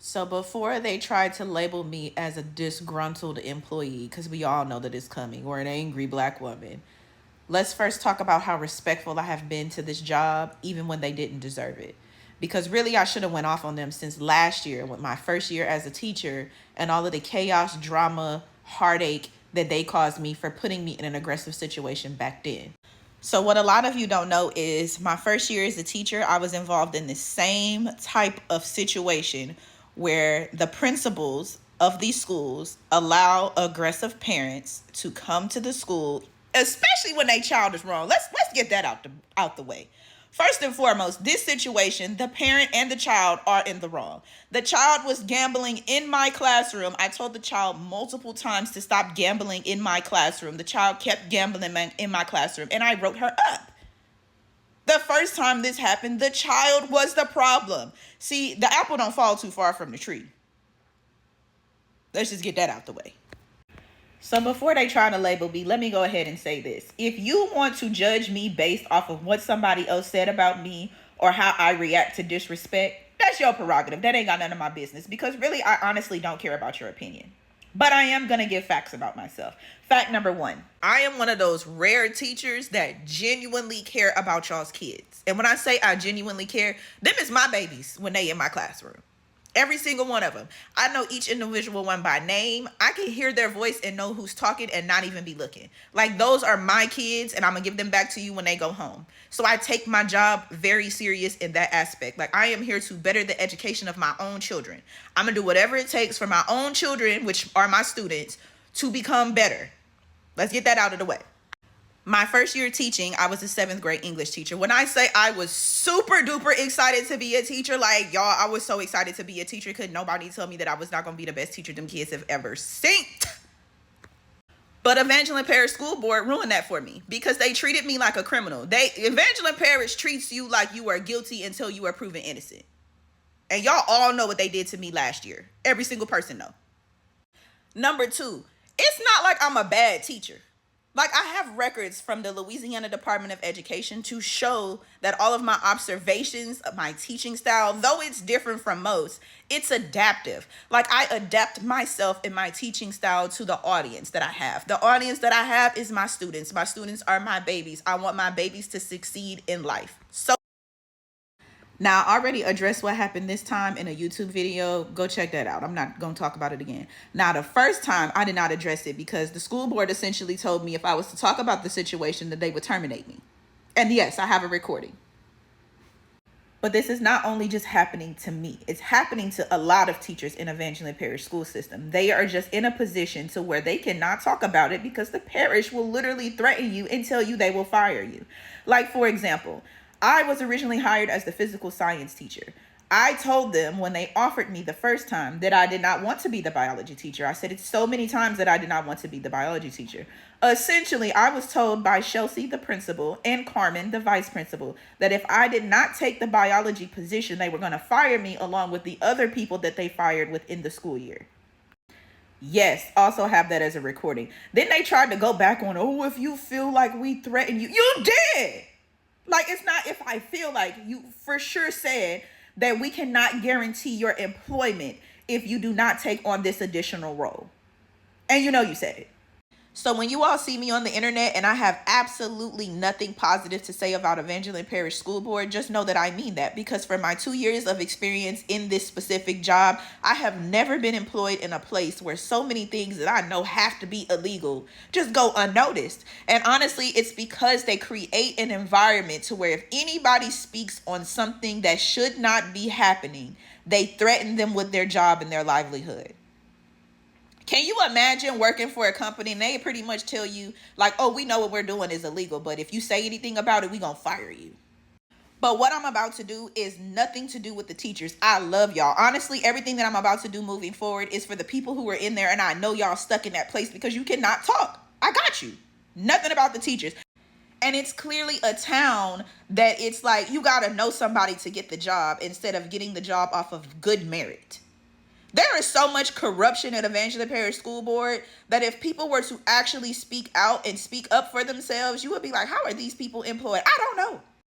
So before they tried to label me as a disgruntled employee, because we all know that it's coming, or an angry black woman, let's first talk about how respectful I have been to this job, even when they didn't deserve it. Because really, I should have went off on them since last year, with my first year as a teacher, and all of the chaos, drama, heartache that they caused me for putting me in an aggressive situation back then. So what a lot of you don't know is my first year as a teacher, I was involved in the same type of situation where the principals of these schools allow aggressive parents to come to the school, especially when their child is wrong. Let's get that out the way. First and foremost, this situation, the parent and the child are in the wrong. The child was gambling in my classroom. I told the child multiple times to stop gambling in my classroom. The child kept gambling in my classroom, and I wrote her up. The first time this happened, the child was the problem. See, the apple don't fall too far from the tree. Let's just get that out the way. So before they try to label me, let me go ahead and say this. If you want to judge me based off of what somebody else said about me or how I react to disrespect, that's your prerogative. That ain't got none of my business, because really, I honestly don't care about your opinion. But I am going to give facts about myself. Fact number one, I am one of those rare teachers that genuinely care about y'all's kids. And when I say I genuinely care, them is my babies when they in my classroom. Every single one of them. I know each individual one by name. I can hear their voice and know who's talking and not even be looking. Like, those are my kids, and I'm going to give them back to you when they go home. So I take my job very serious in that aspect. Like, I am here to better the education of my own children. I'm going to do whatever it takes for my own children, which are my students, to become better. Let's get that out of the way. My first year teaching, I was a 7th grade English teacher. When I say I was super duper excited to be a teacher, like, y'all, I was so excited to be a teacher. Could nobody tell me that I was not going to be the best teacher them kids have ever seen? But Evangeline Parish School Board ruined that for me because they treated me like a criminal. Evangeline Parish treats you like you are guilty until you are proven innocent. And y'all all know what they did to me last year. Every single person know. Number two, it's not like I'm a bad teacher. Like, I have records from the Louisiana Department of Education to show that all of my observations of my teaching style, though it's different from most, it's adaptive. Like, I adapt myself in my teaching style to the audience that I have. The audience that I have is my students. My students are my babies. I want my babies to succeed in life. So now, I already addressed what happened this time in a YouTube video. Go check that out. I'm not going to talk about it again. Now, the first time, I did not address it because the school board essentially told me if I was to talk about the situation, that they would terminate me. And yes, I have a recording. But this is not only just happening to me. It's happening to a lot of teachers in Evangeline Parish school system. They are just in a position to where they cannot talk about it because the parish will literally threaten you and tell you they will fire you. Like, for example, I was originally hired as the physical science teacher. I told them when they offered me the first time that I did not want to be the biology teacher. I said it so many times that I did not want to be the biology teacher. Essentially, I was told by Chelsea, the principal, and Carmen, the vice principal, that if I did not take the biology position, they were going to fire me along with the other people that they fired within the school year. Yes, also have that as a recording. Then they tried to go back on, oh, if you feel like we threaten you, you did. Like, it's not if I feel like, you for sure said that we cannot guarantee your employment if you do not take on this additional role. And you know you said it. So when you all see me on the internet and I have absolutely nothing positive to say about Evangeline Parish School Board, just know that I mean that, because for my 2 years of experience in this specific job, I have never been employed in a place where so many things that I know have to be illegal just go unnoticed. And honestly, it's because they create an environment to where if anybody speaks on something that should not be happening, they threaten them with their job and their livelihood. Can you imagine working for a company and they pretty much tell you like, oh, we know what we're doing is illegal, but if you say anything about it, we're going to fire you. But what I'm about to do is nothing to do with the teachers. I love y'all. Honestly, everything that I'm about to do moving forward is for the people who are in there, and I know y'all stuck in that place because you cannot talk. I got you. Nothing about the teachers. And it's clearly a town that it's like you got to know somebody to get the job instead of getting the job off of good merit. There is so much corruption at Evangeline Parish School Board that if people were to actually speak out and speak up for themselves, you would be like, how are these people employed? I don't know.